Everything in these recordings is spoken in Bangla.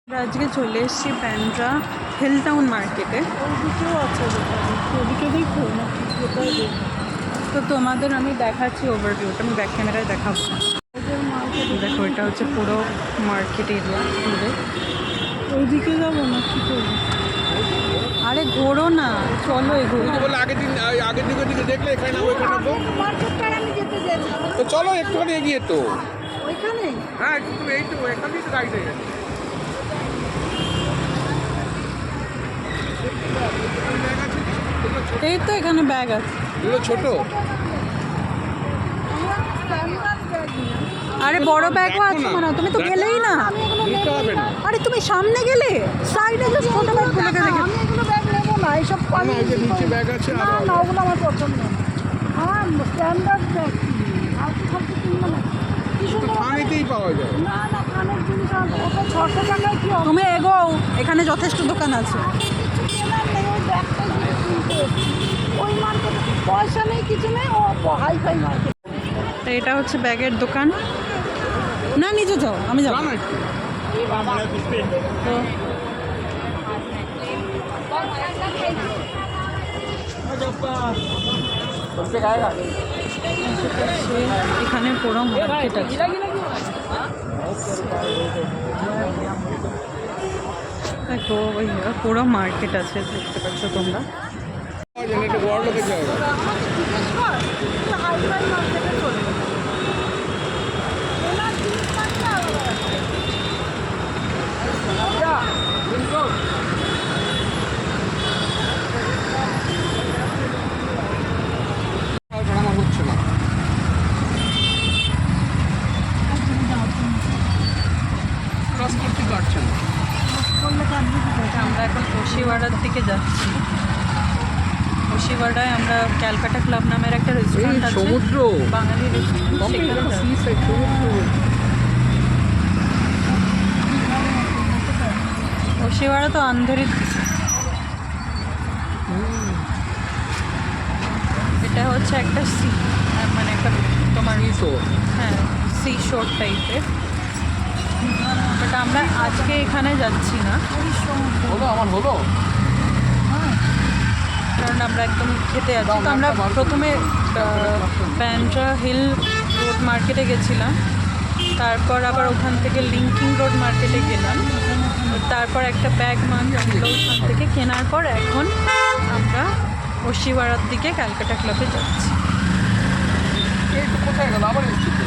আজকে চলে এসেছি ব্যান্ড্রা হিল টাউন মার্কেটে। ওদিকেও আছে ওদিকে দেখো না কোথায় দেখো। তো তোমাদের আমি দেখাচ্ছি ওভারভিউটা, আমি ব্যাক ক্যামেরায় দেখাবো। দেখো এটা হচ্ছে পুরো মার্কেট এরিয়া ঘুরে। ওইদিকে যাবো না কি করবো? আরে ঘোরো না, চলো এগোই। আগের দিকে দেখলে এখানে না ওইখানে তো আমি যেতে চাইছি তো চলো একটুখানি এগিয়ে তো। ওইখানে। হ্যাঁ একটু এই তো এখানেই তো গাড়ি গেছে। এই তো এখানে ব্যাগ আছে। এগুলো ছোট। আরে বড় ব্যাগও আছে মানে, তুমি তো গেলেই না। নিতে হবে না। আরে তুমি সামনে গেলে, সাইডে যে ছোট ব্যাগগুলোকে দেখে। আমি এগুলো ব্যাগ নেবো না, এইসব না এই যে নিচে ব্যাগ আছে না আর না, ওগুলো আমার পছন্দ না। আমার স্ট্যান্ডার্ড ব্যাগ ফালতু ফালতু কিনবো না। কি সুন্দর থানেতেই পাওয়া যায়। না না, কানের জিনিস ওটা 600 টাকায় কি হবে? তুমি এগোও, এখানে যথেষ্ট দোকান আছে। কিছু কেনার নেই, ওই ব্যাগটা কিনতে এসেছি। ওই মার্কেটে পয়সা নেই, কিছু নেই, ও হাইফাই মার্কেট। তো এটা হচ্ছে ব্যাগের দোকান। না নিচে যাও, আমি যাবো। না একটু তো এখানে পুরো মার্কেট আছে। দেখো ওই পুরো মার্কেট আছে, দেখতে পাচ্ছ তোমরা। এটা বড় লোকের জায়গা। হাইফাই মার্কেটে চলে গেল। ওনার জিনিসপত্র আমার হচ্ছে না। ক্রস করতে পারছে না। আমরা এখন ওশিওয়াড়ার দিকে যাচ্ছি। ওশিওয়াড়ায় আমরা ক্যালকাটা ক্লাব নামের একটা রেস্টুরেন্ট আছে, সমুদ্র। বাঙালি রেস্টুরেন্ট, সেখানে যাচ্ছি। ওশিওয়াড়া তো আন্ধেরির দিকে। এটা হচ্ছে একটা সি, মানে একটা তোমার হ্যাঁ সি শোর টাইপের। বাট আমরা আজকে এখানে যাচ্ছি না, হলো আমার হলো। কারণ আমরা একদম খেতে যাচ্ছি। তো আমরা প্রথমে ব্যান্ড্রা হিল রোড মার্কেটে গেছিলাম, তারপর আবার ওখান থেকে লিঙ্কিং রোড মার্কেটে গেলাম, তারপর একটা ব্যাগ মানছিল ওখান থেকে কেনার পর এখন আমরা ওশিওয়াড়ার দিকে ক্যালকাটা ক্লাবে যাচ্ছি। কোথায় গেল আবার এসেছি তো।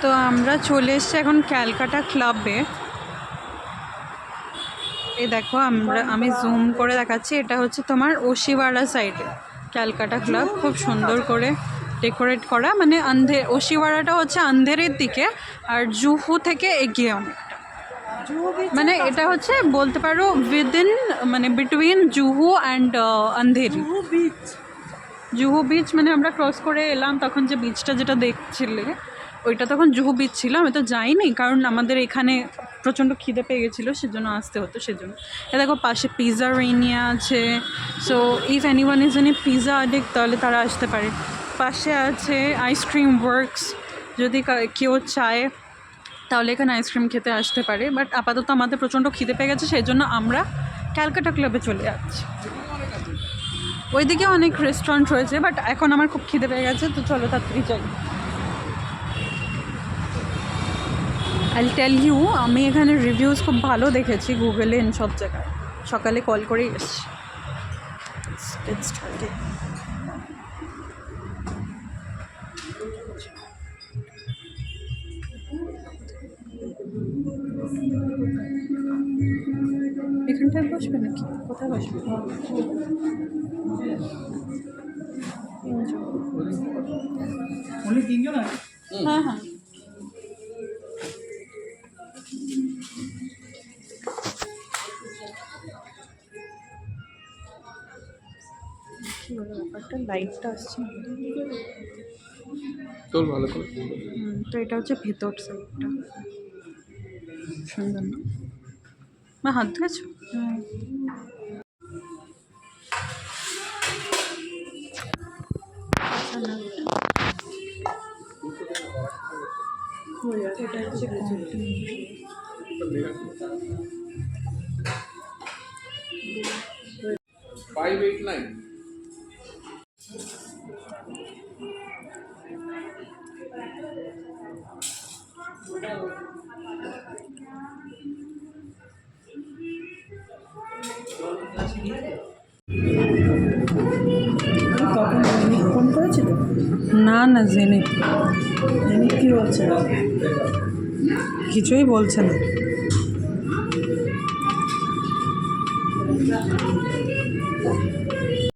তো আমরা চলে এসেছি এখন ক্যালকাটা ক্লাবে। এই দেখো আমি জুম করে দেখাচ্ছি, এটা হচ্ছে তোমার ওশিওয়াড়া সাইডে ক্যালকাটা ক্লাব। খুব সুন্দর করে ডেকোরেট করা, মানে ওশিওয়াড়াটা হচ্ছে আন্ধেরির দিকে আর জুহু থেকে এগিয়ে অনেকটা। মানে এটা হচ্ছে বলতে পারো উইদিন, মানে between Juhu and Andheri. Juhu beach মানে আমরা ক্রস করে এলাম তখন, যে বিচটা যেটা দেখছিলে ওইটা তখন জুহু বিচ ছিল। আমি তো যাইনি কারণ আমাদের এখানে প্রচণ্ড খিদে পেয়ে গেছিলো, সেজন্য আসতে হতো, সেজন্য। এ দেখো পাশে পিৎজা রেনিয়া আছে। So if anyone is any pizza addict তাহলে তারা আসতে পারে। পাশে আছে আইসক্রিম ওয়ার্কস, যদি কেউ চায় তাহলে এখানে আইসক্রিম খেতে আসতে পারে। বাট আপাতত আমাদের প্রচণ্ড খিদে পেয়ে গেছে, সেই জন্য আমরা ক্যালকাটা ক্লাবে চলে যাচ্ছি। ওইদিকে অনেক রেস্টুরেন্ট রয়েছে, বাট এখন আমার খুব খিদে পেয়ে গেছে, তো চলো তাড়াতাড়ি যাই। আই টেল ইউ, আমি এখানে রিভিউজ খুব ভালো দেখেছি গুগলে, সব জায়গায়। সকালে কল করেই এসছি। এখানটায় বসবে নাকি, কোথায় বসবে? হ্যাঁ হ্যাঁ। কি বলে ব্যাপারটা, লাইটটা আসছে না। চল ভালো করে। তো এটা হচ্ছে ভেতর সাইডটা, সুন্দর না? মা হাত ধুয়েছো? এটা হচ্ছে $589 তখন ফোন করেছিল না না জেনে এমনি কি বলছে কিছুই বলছে না।